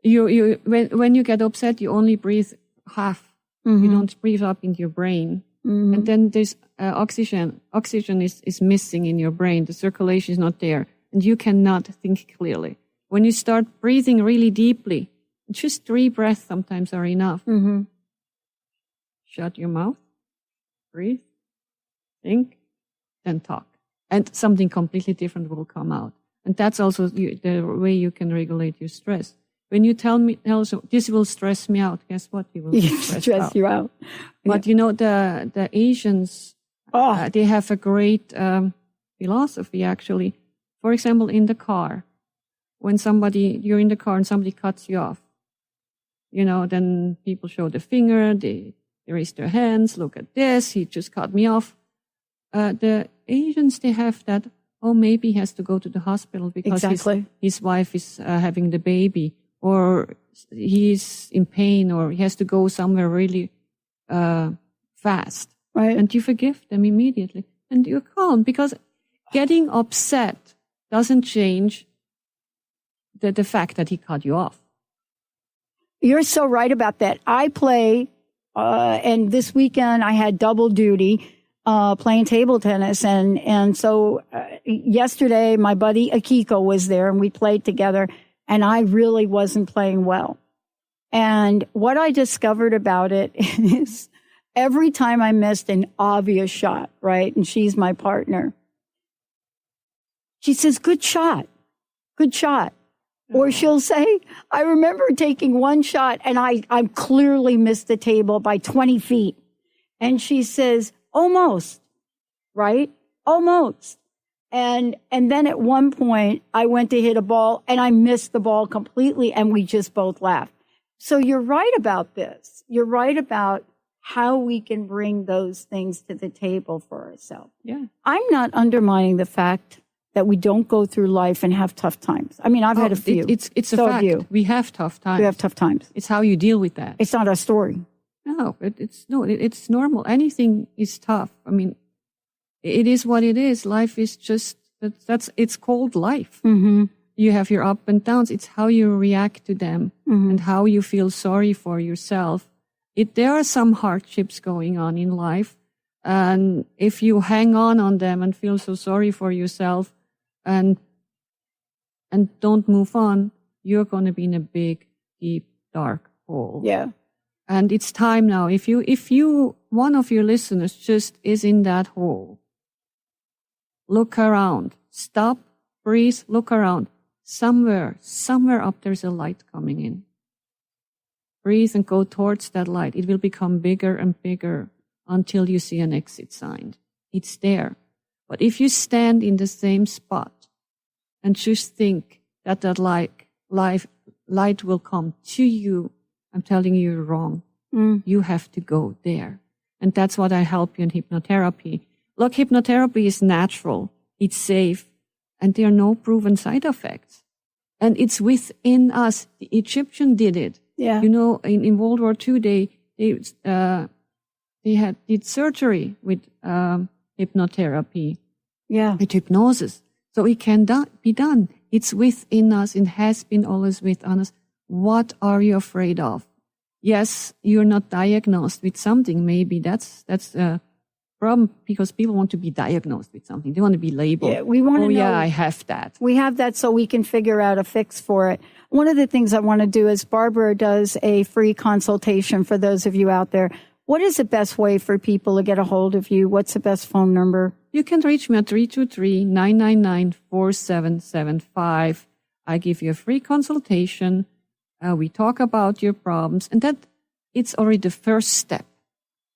[SPEAKER 4] When you get upset, you only breathe half. You don't breathe up into your brain. And then there's oxygen. Oxygen is missing in your brain. The circulation is not there. And you cannot think clearly. When you start breathing really deeply, just 3 breaths sometimes are enough. Shut your mouth, breathe, think, then talk. And something completely different will come out. And that's also the way you can regulate your stress. when you tell this will stress me out, guess what? You will
[SPEAKER 3] stress you out.
[SPEAKER 4] But you know, the Asians, they have a great philosophy, actually. For example, in the car, when you're in the car and somebody cuts you off, you know, then people show the finger, they raise their hands, look at this, he just cut me off. The Asians, they have that, maybe he has to go to the hospital because his wife is having the baby, or he's in pain, or he has to go somewhere really fast.
[SPEAKER 3] Right.
[SPEAKER 4] And you forgive them immediately. And you're calm, because getting upset doesn't change the fact that he cut you off.
[SPEAKER 3] You're so right about that. I play, and this weekend I had double duty playing table tennis. And so yesterday my buddy Akiko was there and we played together, and I really wasn't playing well. And what I discovered about it is every time I missed an obvious shot, right? And she's my partner. She says, good shot. Or she'll say, I remember taking one shot and I clearly missed the table by 20 feet. And she says, almost, right? Almost. And then at one point I went to hit a ball and I missed the ball completely, and we just both laughed. So you're right about this. You're right about how we can bring those things to the table for ourselves.
[SPEAKER 4] Yeah.
[SPEAKER 3] I'm not undermining the fact that we don't go through life and have tough times. I mean, I've had a few.
[SPEAKER 4] It's a
[SPEAKER 3] so
[SPEAKER 4] fact.
[SPEAKER 3] You.
[SPEAKER 4] We have tough times.
[SPEAKER 3] We have tough times.
[SPEAKER 4] It's how you deal with that.
[SPEAKER 3] It's not our story.
[SPEAKER 4] No, it's normal. Anything is tough. I mean, it is what it is. Life is just, it's called life.
[SPEAKER 3] Mm-hmm.
[SPEAKER 4] You have your up and downs. It's how you react to them and how you feel sorry for yourself. There are some hardships going on in life. And if you hang on them and feel so sorry for yourself and don't move on, you're going to be in a big, deep, dark hole.
[SPEAKER 3] Yeah.
[SPEAKER 4] And it's time now. If one of your listeners just is in that hole, look around, stop, breathe, look around. Somewhere up there's a light coming in. Breathe and go towards that light. It will become bigger and bigger until you see an exit sign. It's there. But if you stand in the same spot and just think that light will come to you, I'm telling you, you're wrong. You have to go there. And that's what I help you in hypnotherapy. Look, hypnotherapy is natural. It's safe. And there are no proven side effects. And it's within us. The Egyptian did it.
[SPEAKER 3] Yeah.
[SPEAKER 4] You know, in World War II, they did surgery with hypnotherapy.
[SPEAKER 3] Yeah.
[SPEAKER 4] With hypnosis. So it can be done. It's within us. It has been always within us. What are you afraid of? Yes, you're not diagnosed with something. Maybe that's a problem, because people want to be diagnosed with something. They want to be labeled.
[SPEAKER 3] Yeah, we want to know.
[SPEAKER 4] Yeah, I have that.
[SPEAKER 3] We have that so we can figure out a fix for it. One of the things I want to do is Barbara does a free consultation for those of you out there. What is the best way for people to get a hold of you? What's the best phone number?
[SPEAKER 4] You can reach me at 323-999-4775. I give you a free consultation. We talk about your problems, and that it's already the first step.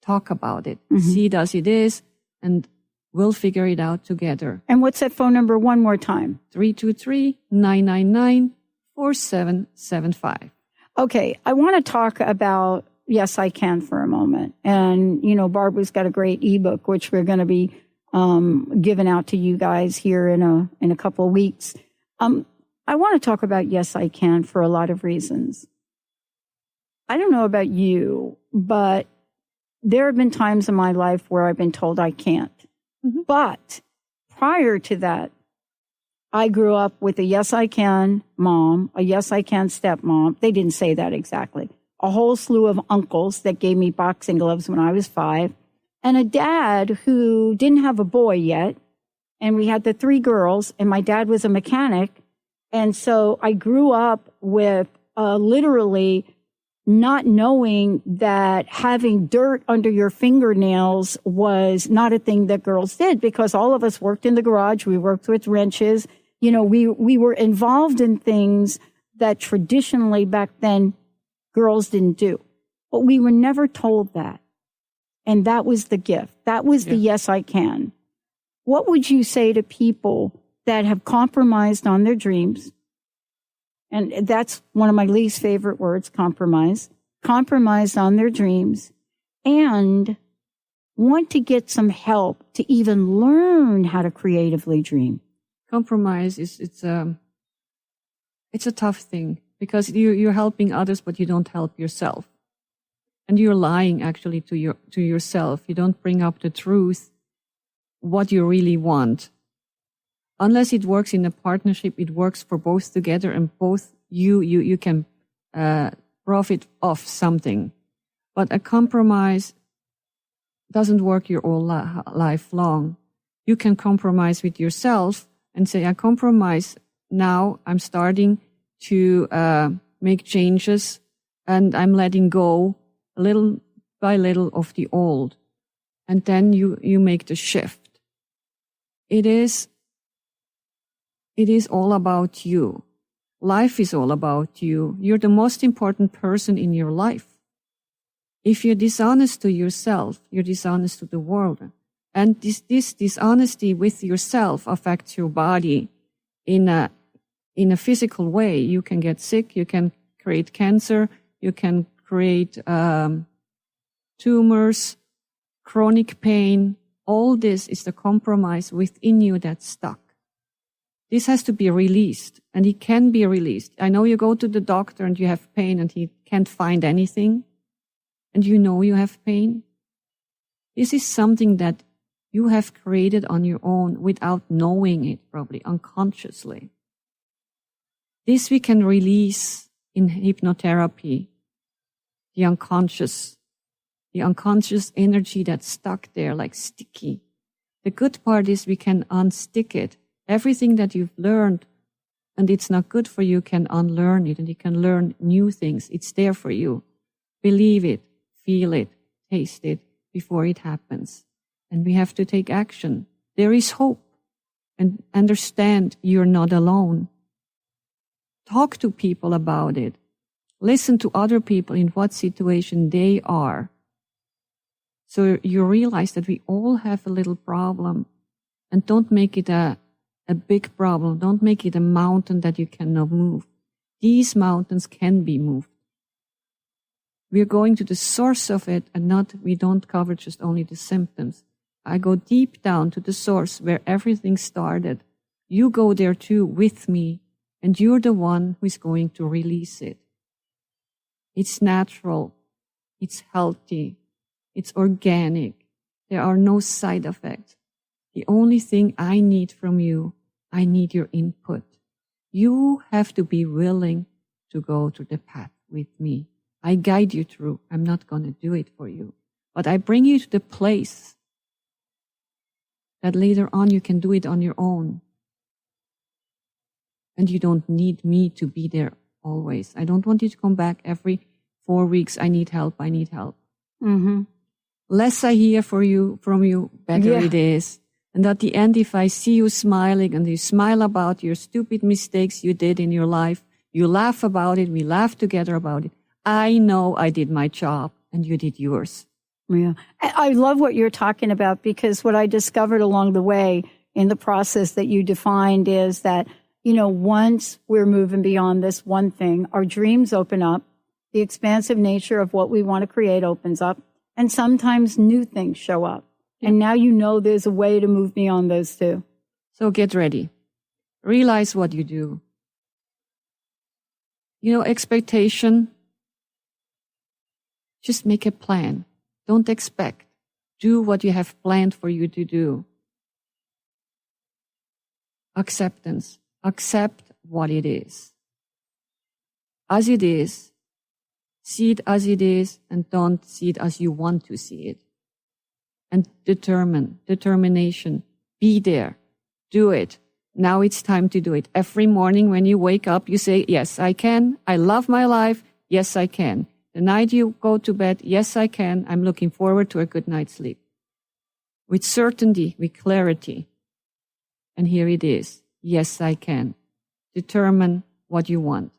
[SPEAKER 4] Talk about it. See it as it is, and we'll figure it out together.
[SPEAKER 3] And what's that phone number one more time?
[SPEAKER 4] 323-999-4775.
[SPEAKER 3] Okay, I want to talk about Yes, I Can for a moment. And, you know, Barbara's got a great ebook, which we're going to be giving out to you guys here in a couple of weeks. I want to talk about Yes, I Can for a lot of reasons. I don't know about you, but there have been times in my life where I've been told I can't. But prior to that, I grew up with a Yes, I Can mom, a Yes, I Can stepmom. They didn't say that exactly. A whole slew of uncles that gave me boxing gloves when I was 5, and a dad who didn't have a boy yet. And we had the 3 girls, and my dad was a mechanic. And so I grew up with literally not knowing that having dirt under your fingernails was not a thing that girls did, because all of us worked in the garage. We worked with wrenches. You know, we were involved in things that traditionally back then girls didn't do. But we were never told that. And that was the gift. That was the yes, I can. What would you say to people that have compromised on their dreams? And that's one of my least favorite words, compromise. Compromised on their dreams and want to get some help to even learn how to creatively dream.
[SPEAKER 4] Compromise it's a tough thing because you're helping others, but you don't help yourself. And you're lying actually to yourself. You don't bring up the truth, what you really want. Unless it works in a partnership, it works for both together and both you can profit off something. But a compromise doesn't work your whole life long. You can compromise with yourself and say, I compromise now. I'm starting to make changes and I'm letting go little by little of the old. And then you make the shift. It is all about you. Life is all about you. You're the most important person in your life. If you're dishonest to yourself, you're dishonest to the world. And this dishonesty with yourself affects your body in a physical way. You can get sick, you can create cancer, you can create tumors, chronic pain. All this is the compromise within you that's stuck. This has to be released, and it can be released. I know you go to the doctor and you have pain and he can't find anything, and you know you have pain. This is something that you have created on your own without knowing it, probably unconsciously. This we can release in hypnotherapy, the unconscious energy that's stuck there like sticky. The good part is we can unstick it. Everything that you've learned and it's not good for you can unlearn it, and you can learn new things. It's there for you. Believe it, feel it, taste it before it happens. And we have to take action. There is hope. And understand you're not alone. Talk to people about it. Listen to other people in what situation they are. So you realize that we all have a little problem, and don't make it a big problem. Don't make it a mountain that you cannot move. These mountains can be moved. We're going to the source of it, and we don't cover just only the symptoms. I go deep down to the source where everything started. You go there too with me, and you're the one who is going to release it. It's natural. It's healthy. It's organic. There are no side effects. The only thing I need from you, I need your input. You have to be willing to go to the path with me. I guide you through. I'm not going to do it for you. But I bring you to the place that later on you can do it on your own. And you don't need me to be there always. I don't want you to come back every 4 weeks. I need help. I need help.
[SPEAKER 3] Mm-hmm.
[SPEAKER 4] Less I hear from you, better it is. And at the end, if I see you smiling and you smile about your stupid mistakes you did in your life, you laugh about it, we laugh together about it, I know I did my job and you did yours.
[SPEAKER 3] Yeah. I love what you're talking about, because what I discovered along the way in the process that you defined is that, once we're moving beyond this one thing, our dreams open up, the expansive nature of what we want to create opens up, and sometimes new things show up. Yeah. And now there's a way to move beyond those two.
[SPEAKER 4] So get ready. Realize what you do. Expectation. Just make a plan. Don't expect. Do what you have planned for you to do. Acceptance. Accept what it is. As it is. See it as it is, and don't see it as you want to see it. And determination. Be there. Do it. Now it's time to do it. Every morning when you wake up, you say, yes, I can. I love my life. Yes, I can. The night you go to bed, yes, I can. I'm looking forward to a good night's sleep. With certainty, with clarity. And here it is. Yes, I can. Determine what you want.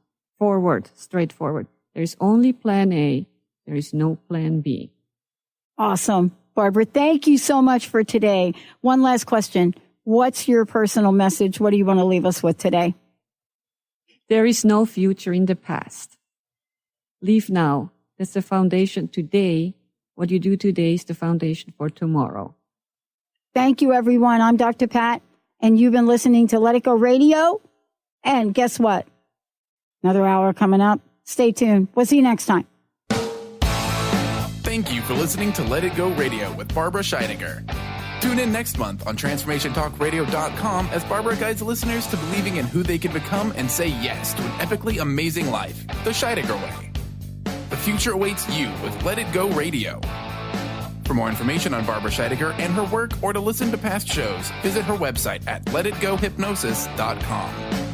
[SPEAKER 4] straightforward. There's only plan A. There is no plan B.
[SPEAKER 3] Awesome. Barbara, thank you so much for today. One last question. What's your personal message? What do you want to leave us with today?
[SPEAKER 4] There is no future in the past. Live now. That's the foundation today. What you do today is the foundation for tomorrow.
[SPEAKER 3] Thank you, everyone. I'm Dr. Pat, and you've been listening to Let It Go Radio. And guess what? Another hour coming up. Stay tuned. We'll see you next time.
[SPEAKER 2] Thank you for listening to Let It Go Radio with Barbara Scheidegger. Tune in next month on TransformationTalkRadio.com as Barbara guides listeners to believing in who they can become and say yes to an epically amazing life, the Scheidegger way. The future awaits you with Let It Go Radio. For more information on Barbara Scheidegger and her work or to listen to past shows, visit her website at letitgohypnosis.com.